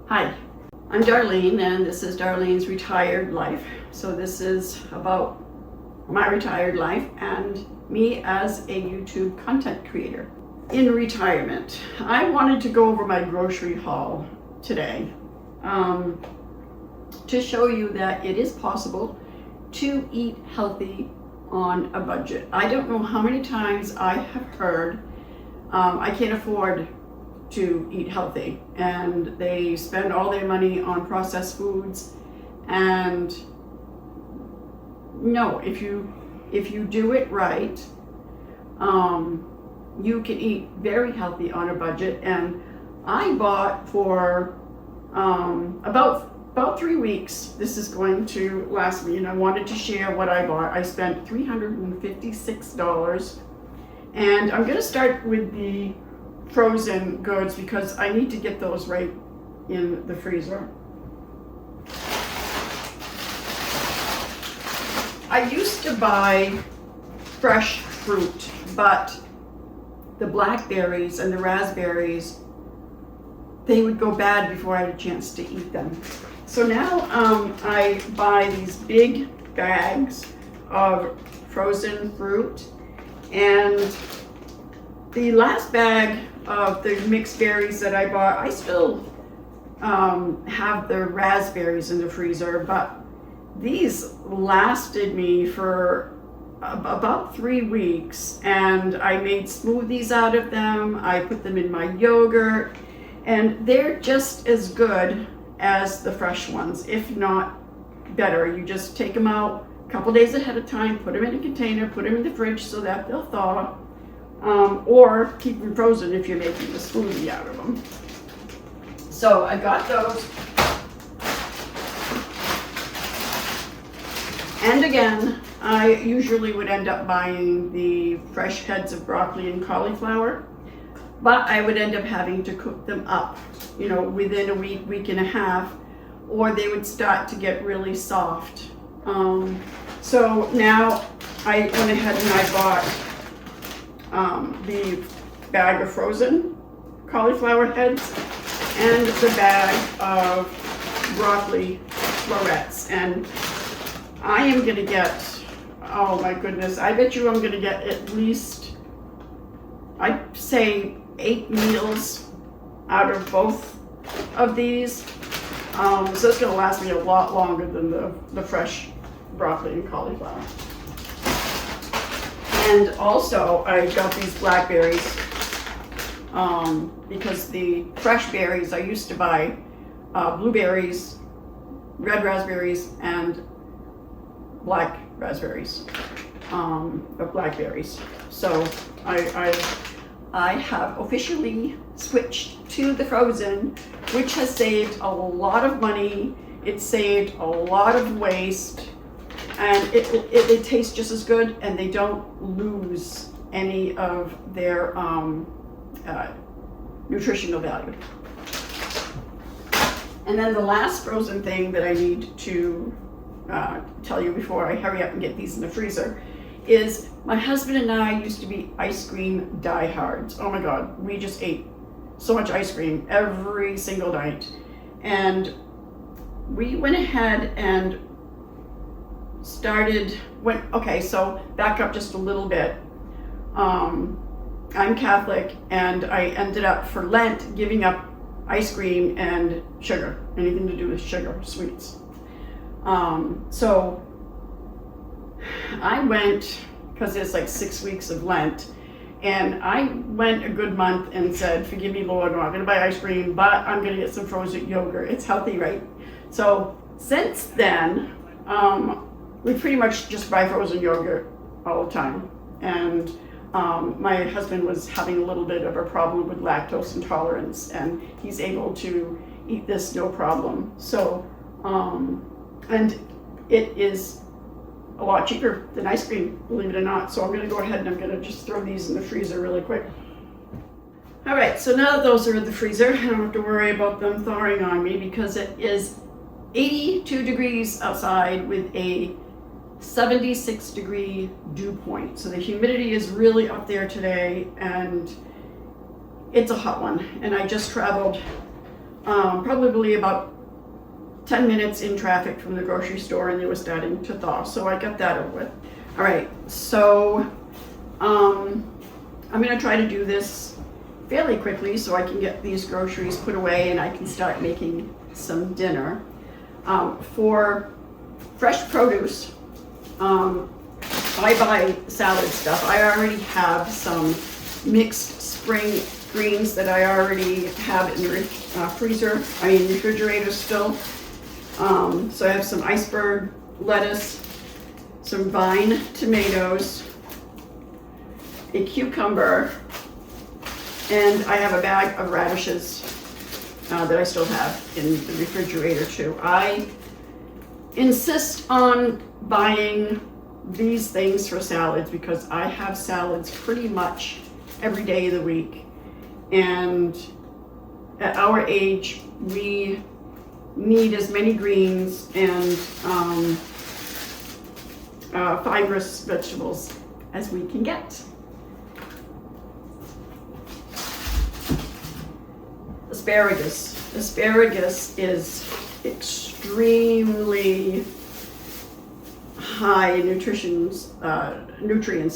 Hi, I'm Darlene and this is Darlene's Retired Life. So this is about my retired life and me as a YouTube content creator. In retirement, I wanted to go over my grocery haul today to show you that it is possible to eat healthy on a budget. I don't know how many times I have heard I can't afford to eat healthy, and they spend all their money on processed foods. And no, if you do it right, you can eat very healthy on a budget. And I bought for about 3 weeks. This is going to last me, and I wanted to share what I bought. I spent $356, and I'm going to start with the frozen goods because I need to get those right in the freezer. I used to buy fresh fruit, but the blackberries and the raspberries, they would go bad before I had a chance to eat them. So now I buy these big bags of frozen fruit, and the last bag of the mixed berries that I bought, I still have the raspberries in the freezer, but these lasted me for about 3 weeks, and I made smoothies out of them. I put them in my yogurt, and they're just as good as the fresh ones, if not better. You just take them out a couple days ahead of time, put them in a container, put them in the fridge so that they'll thaw. Or keep them frozen if you're making a smoothie out of them. So I got those. And again, I usually would end up buying the fresh heads of broccoli and cauliflower, but I would end up having to cook them up, within a week, week and a half, or they would start to get really soft. So now I went ahead and I bought the bag of frozen cauliflower heads and the bag of broccoli florets. And I am going to get, oh my goodness, I bet you I'm going to get at least, I'd say 8 meals out of both of these. So it's going to last me a lot longer than the fresh broccoli and cauliflower. And also, I got these blackberries because the fresh berries, I used to buy blueberries, red raspberries, and black raspberries, or blackberries. So I have officially switched to the frozen, which has saved a lot of money. It saved a lot of waste. And it tastes just as good, and they don't lose any of their nutritional value. And then the last frozen thing that I need to tell you before I hurry up and get these in the freezer is my husband and I used to be ice cream diehards. Oh my God, we just ate so much ice cream every single night. And we went ahead and so back up just a little bit. I'm Catholic, and I ended up for Lent giving up ice cream and sugar, anything to do with sugar, sweets. So I went, because it's like 6 weeks of Lent, and I went a good month and said, forgive me, Lord, I'm not going to buy ice cream, but I'm going to get some frozen yogurt. It's healthy, right? So since then, we pretty much just buy frozen yogurt all the time. And my husband was having a little bit of a problem with lactose intolerance, and he's able to eat this no problem. So, and it is a lot cheaper than ice cream, believe it or not. So I'm going to go ahead and I'm going to just throw these in the freezer really quick. All right, so now that those are in the freezer, I don't have to worry about them thawing on me because it is 82 degrees outside with a 76-degree dew point. So the humidity is really up there today, and it's a hot one. And I just traveled probably about 10 minutes in traffic from the grocery store, and they were starting to thaw, so I got that over with. All right, so I'm gonna try to do this fairly quickly so I can get these groceries put away and I can start making some dinner. For fresh produce, I buy salad stuff. I already have some mixed spring greens that I already have in the refrigerator still. So I have some iceberg lettuce, some vine tomatoes, a cucumber, and I have a bag of radishes that I still have in the refrigerator too. I insist on buying these things for salads because I have salads pretty much every day of the week. And at our age, we need as many greens and fibrous vegetables as we can get. Asparagus. Asparagus is extremely high nutrients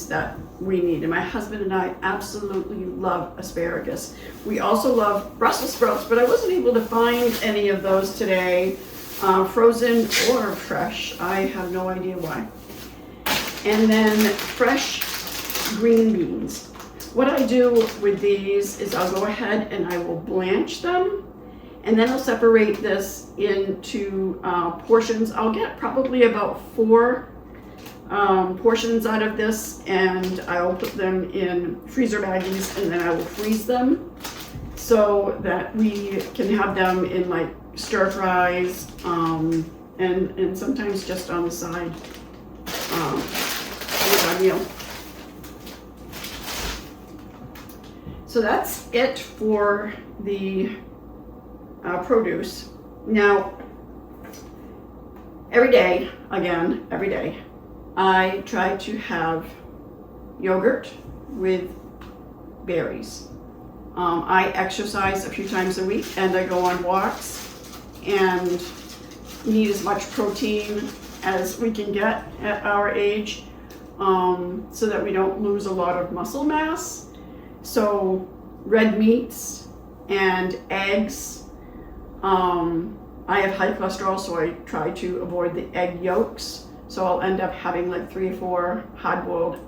that we need, and my husband and I absolutely love asparagus. We also love Brussels sprouts, but I wasn't able to find any of those today, frozen or fresh. I have no idea why. And then fresh green beans. What I do with these is I'll go ahead and I will blanch them, and then I'll separate this into portions. I'll get probably about 4 portions out of this, and I'll put them in freezer baggies, and then I will freeze them so that we can have them in like stir fries, and sometimes just on the side with our meal. So that's it for the produce. Now, every day, I try to have yogurt with berries. I exercise a few times a week, and I go on walks and need as much protein as we can get at our age, so that we don't lose a lot of muscle mass. So red meats and eggs. I have high cholesterol, so I try to avoid the egg yolks. So I'll end up having like 3 or 4 hard-boiled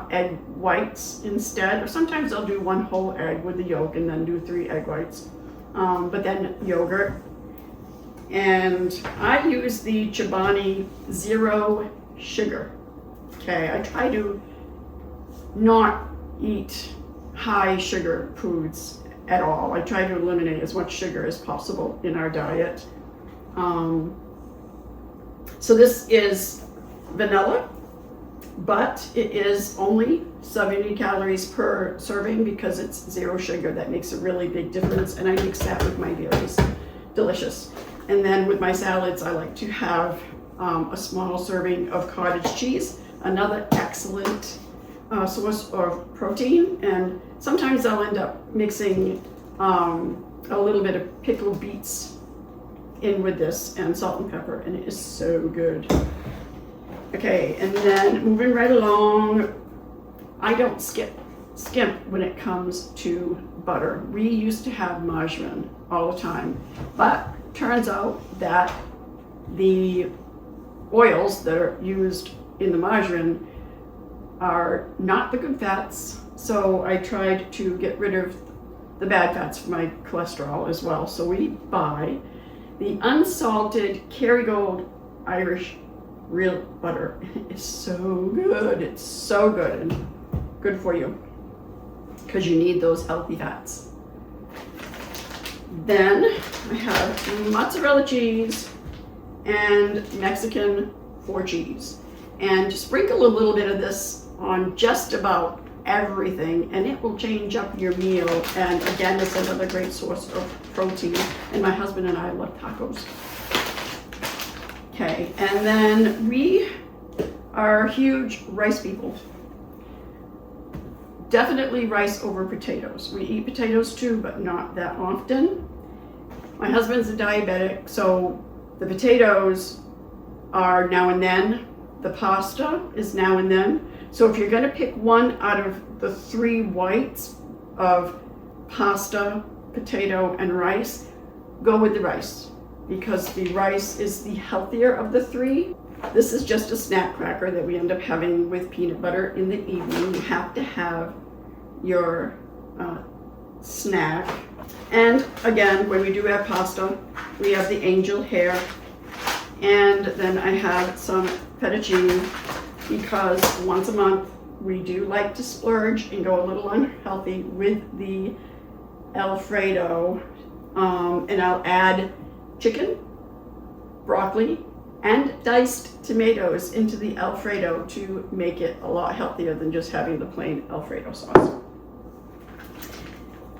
egg whites instead. Or sometimes I'll do 1 whole egg with the yolk and then do 3 egg whites. But then yogurt. And I use the Chobani Zero Sugar. Okay, I try to not eat high sugar foods at all. I try to eliminate as much sugar as possible in our diet. So this is vanilla, but it is only 70 calories per serving because it's 0 sugar. That makes a really big difference, and I mix that with my berries. Delicious. And then with my salads, I like to have a small serving of cottage cheese, another excellent source of protein. And sometimes I'll end up mixing a little bit of pickled beets in with this and salt and pepper, and it is so good. Okay, and then moving right along, I don't skimp when it comes to butter. We used to have margarine all the time, but turns out that the oils that are used in the margarine are not the good fats, so I tried to get rid of the bad fats for my cholesterol as well. So we buy the unsalted Kerrygold Irish real butter. It is so good. It's so good and good for you because you need those healthy fats. Then I have mozzarella cheese and Mexican 4 cheese, and sprinkle a little bit of this on just about everything, and it will change up your meal. And again, it's another great source of protein, and my husband and I love tacos. Okay, and then we are huge rice people. Definitely rice over potatoes. We eat potatoes too, but not that often. My husband's a diabetic, so the potatoes are now and then. The pasta is now and then. So if you're going to pick one out of the 3 whites of pasta, potato, and rice, go with the rice, because the rice is the healthier of the 3. This is just a snack cracker that we end up having with peanut butter in the evening. You have to have your snack. And again, when we do have pasta, we have the angel hair. And then I have some fettuccine, because once a month we do like to splurge and go a little unhealthy with the Alfredo. And I'll add chicken, broccoli, and diced tomatoes into the Alfredo to make it a lot healthier than just having the plain Alfredo sauce.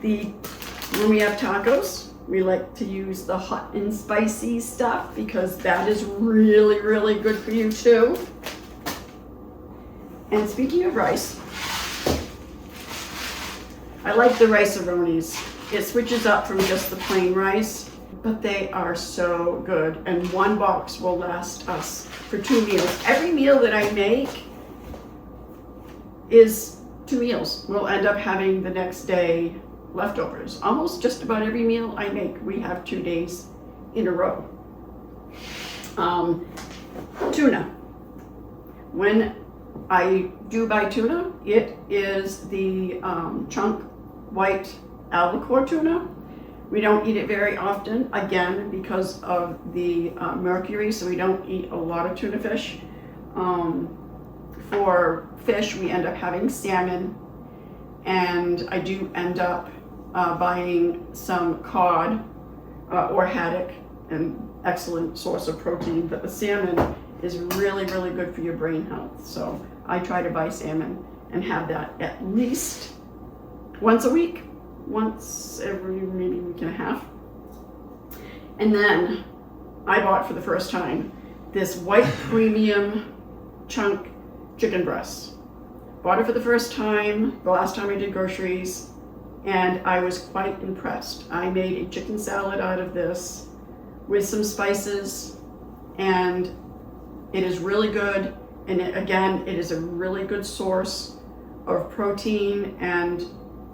When we have tacos, we like to use the hot and spicy stuff, because that is really, really good for you too. And speaking of rice, I like the rice-a-ronis. It switches up from just the plain rice, but they are so good. And 1 box will last us for 2 meals. Every meal that I make is 2 meals. We'll end up having the next day leftovers. Almost just about every meal I make, we have 2 days in a row. Tuna. When I do buy tuna, it is the chunk white albacore tuna. We don't eat it very often, again, because of the mercury, so we don't eat a lot of tuna fish. For fish, we end up having salmon, and I do end up buying some cod or haddock, an excellent source of protein, but the salmon is really, really good for your brain health. So I try to buy salmon and have that at least once a week, once every maybe week and a half. And then I bought for the first time this white premium chunk chicken breast. Bought it for the first time, the last time I did groceries, and I was quite impressed. I made a chicken salad out of this with some spices, and it is really good. And again, it is a really good source of protein, and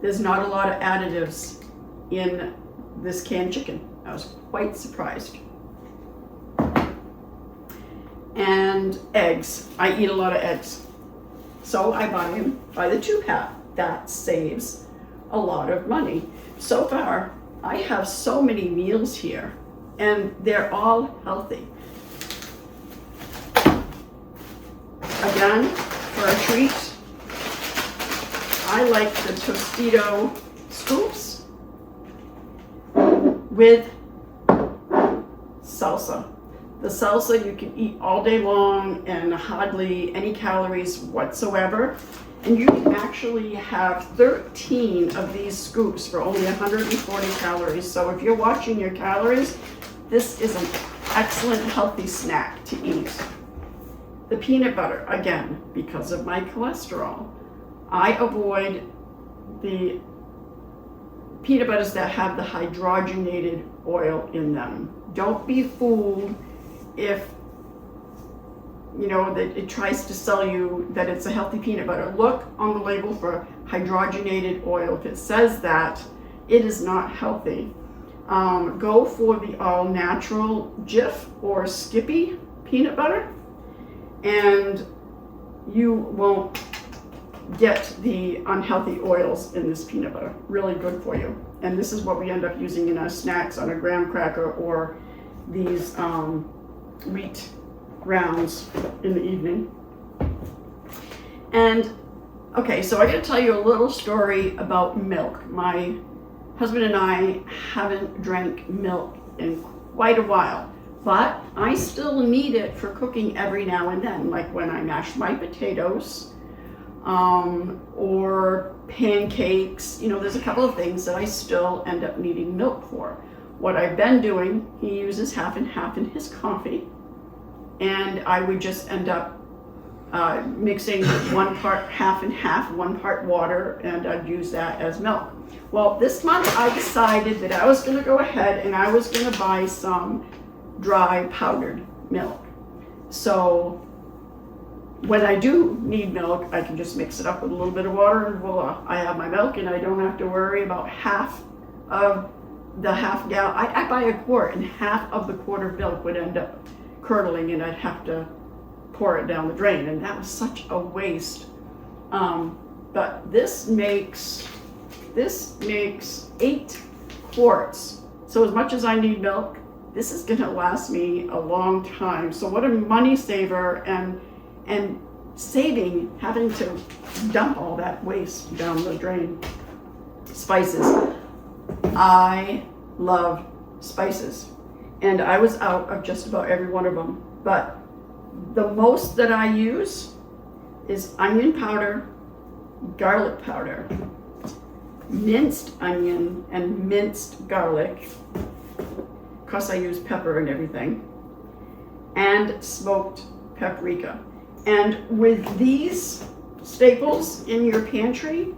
there's not a lot of additives in this canned chicken. I was quite surprised. And eggs. I eat a lot of eggs. So I buy them by the 2-pack. That saves a lot of money. So far, I have so many meals here, and they're all healthy. Again, for a treat, I like the Tostito scoops with salsa. The salsa you can eat all day long and hardly any calories whatsoever. And you can actually have 13 of these scoops for only 140 calories. So if you're watching your calories, this is an excellent healthy snack to eat. The peanut butter, again, because of my cholesterol, I avoid the peanut butters that have the hydrogenated oil in them. Don't be fooled if that it tries to sell you that it's a healthy peanut butter. Look on the label for hydrogenated oil. If it says that, it is not healthy. Go for the all natural Jif or Skippy peanut butter, and you won't get the unhealthy oils in this peanut butter. Really good for you. And this is what we end up using in our snacks on a graham cracker or these wheat rounds in the evening. And okay, so I gotta tell you a little story about milk. My husband and I haven't drank milk in quite a while, but I still need it for cooking every now and then, like when I mash my potatoes or pancakes. There's a couple of things that I still end up needing milk for. What I've been doing, he uses half and half in his coffee, and I would just end up mixing 1 part half and half, 1 part water, and I'd use that as milk. Well, this month I decided that I was going to go ahead and I was going to buy some dry powdered milk. So when I do need milk, I can just mix it up with a little bit of water and voila, I have my milk, and I don't have to worry about half of the half gallon. I buy a quart, and half of the quart of milk would end up curdling, and I'd have to pour it down the drain, and that was such a waste. But this makes 8 quarts. So as much as I need milk, this is gonna last me a long time. So what a money saver, and saving having to dump all that waste down the drain. Spices. I love spices, and I was out of just about every one of them, but the most that I use is onion powder, garlic powder, minced onion and minced garlic, of course I use pepper and everything, and smoked paprika. And with these staples in your pantry,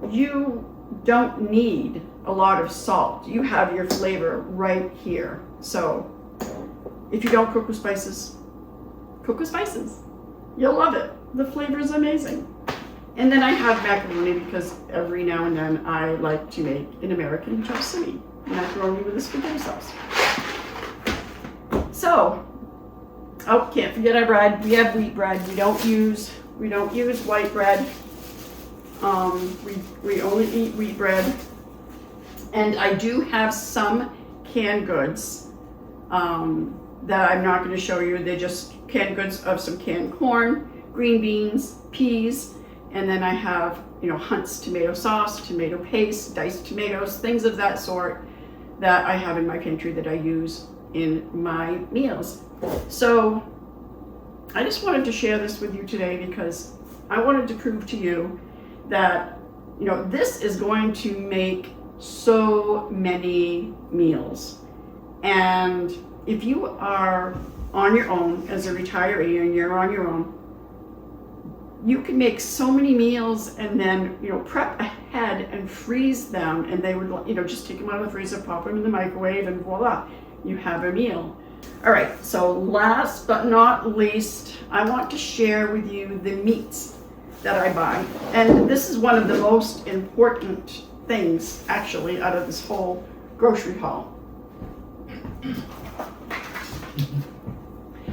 you don't need a lot of salt. You have your flavor right here. So if you don't cook with spices, cook with spices. You'll love it. The flavor is amazing. And then I have macaroni because every now and then I like to make an American chop-suey macaroni with a spaghetti sauce. So, oh, can't forget our bread. We have wheat bread. We don't use white bread. We only eat wheat bread. And I do have some canned goods that I'm not going to show you. They're just canned goods of some canned corn, green beans, peas, and then I have, Hunt's tomato sauce, tomato paste, diced tomatoes, things of that sort that I have in my pantry that I use in my meals. So I just wanted to share this with you today because I wanted to prove to you that, this is going to make so many meals. And if you are on your own as a retiree and you're on your own, you can make so many meals and then, prep ahead and freeze them, and they would, just take them out of the freezer, pop them in the microwave, and voila, you have a meal. All right, so last but not least, I want to share with you the meats that I buy. And this is one of the most important things, actually, out of this whole grocery haul.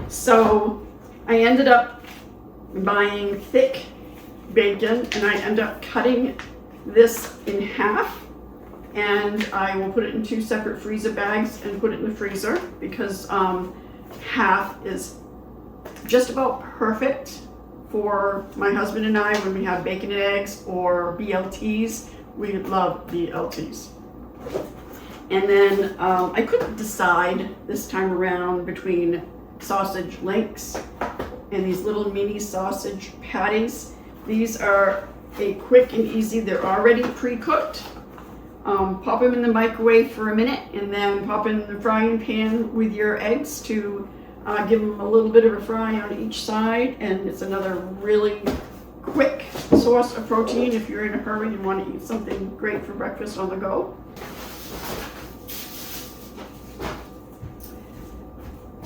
So I ended up buying thick bacon, and I end up cutting this in half, and I will put it in 2 separate freezer bags and put it in the freezer because half is just about perfect for my husband and I when we have bacon and eggs or BLTs. We love BLTs. And then I couldn't decide this time around between sausage links and these little mini sausage patties. These are a quick and easy, they're already pre-cooked. Pop them in the microwave for a minute and then pop in the frying pan with your eggs to give them a little bit of a fry on each side, and it's another really quick source of protein if you're in a hurry and want to eat something great for breakfast on the go.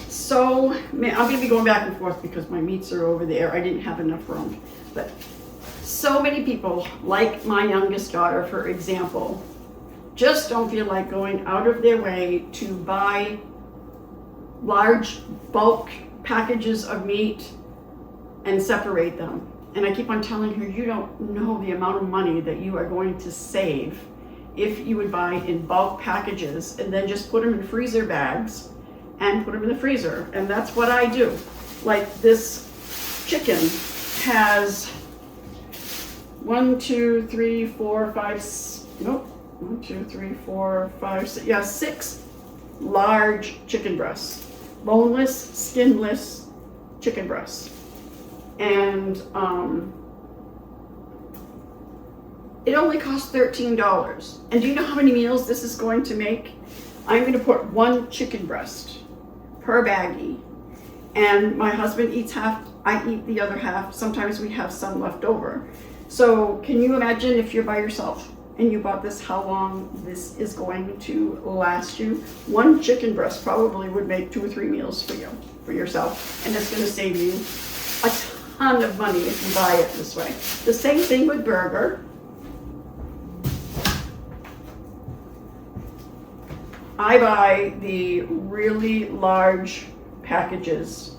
So, I'm going to be going back and forth because my meats are over there. I didn't have enough room. But so many people, like my youngest daughter, for example, just don't feel like going out of their way to buy large bulk packages of meat and separate them. And I keep on telling her, you don't know the amount of money that you are going to save if you would buy in bulk packages and then just put them in freezer bags and put them in the freezer. And that's what I do. Like this chicken has 6 large chicken breasts, boneless, skinless chicken breasts. And it only costs $13. And do you know how many meals this is going to make? I'm going to put 1 chicken breast per baggie, and my husband eats half, I eat the other half. Sometimes we have some left over. So can you imagine if you're by yourself and you bought this, how long this is going to last you? One chicken breast probably would make 2 or 3 meals for you, for yourself, and it's going to save you a ton of money if you buy it this way. The same thing with burger. I buy the really large packages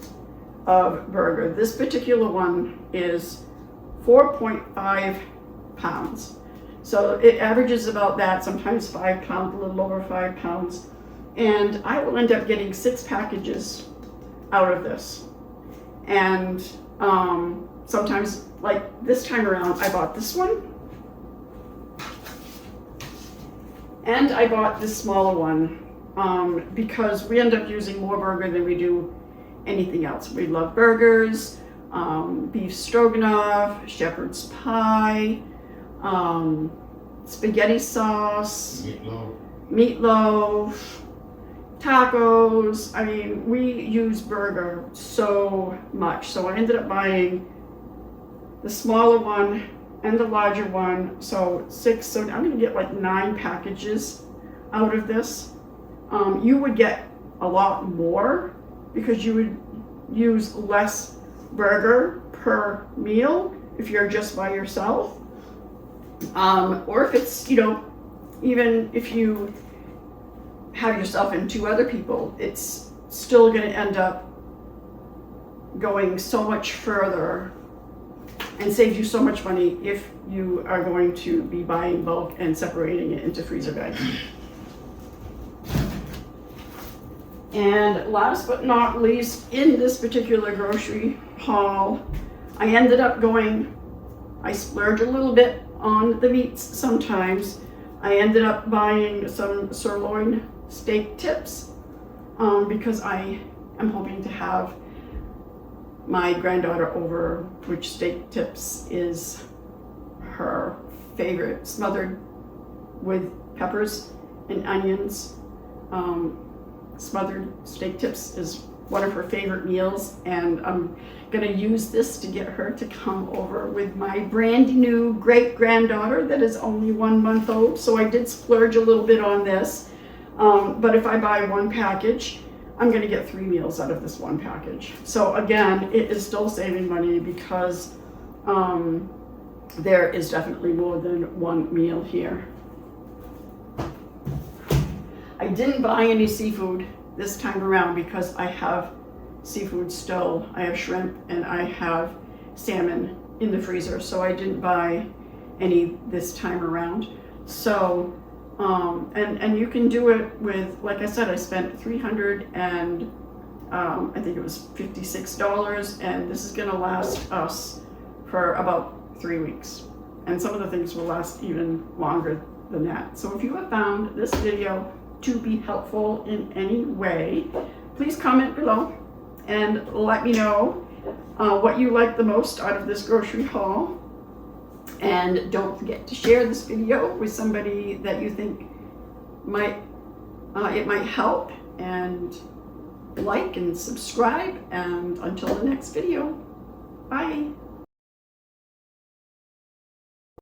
of burger. This particular one is 4.5 pounds. So it averages about that, sometimes 5 pounds, a little over 5 pounds. And I will end up getting 6 packages out of this. And sometimes, like this time around, I bought this one. And I bought this smaller one because we end up using more burger than we do anything else. We love burgers, beef stroganoff, shepherd's pie, spaghetti sauce, meatloaf, tacos. I mean, we use burger so much. So I ended up buying the smaller one and the larger one, so 6. So I'm going to get like 9 packages out of this. You would get a lot more because you would use less burger per meal if you're just by yourself. Or if it's, you know, even if you have yourself and 2 other people, it's still going to end up going so much further and save you so much money if you are going to be buying bulk and separating it into freezer bags. And last but not least, in this particular grocery haul, I ended up I splurge a little bit on the meats sometimes. I ended up buying some sirloin steak tips because I am hoping to have my granddaughter over, which steak tips is her favorite, smothered with peppers and onions. Smothered steak tips is one of her favorite meals, and I'm gonna use this to get her to come over with my brand new great granddaughter that is only 1 month old. So I did splurge a little bit on this, but if I buy 1 package, I'm gonna get 3 meals out of this 1 package. So again, it is still saving money because there is definitely more than 1 meal here. I didn't buy any seafood this time around because I have seafood still. I have shrimp and I have salmon in the freezer, so I didn't buy any this time around. So, and you can do it with, like I said, I spent $300 and I think it was $56, and this is gonna last us for about 3 weeks. And some of the things will last even longer than that. So if you have found this video to be helpful in any way, please comment below and let me know what you like the most out of this grocery haul. And don't forget to share this video with somebody that you think it might help, and like and subscribe, and until the next video, bye.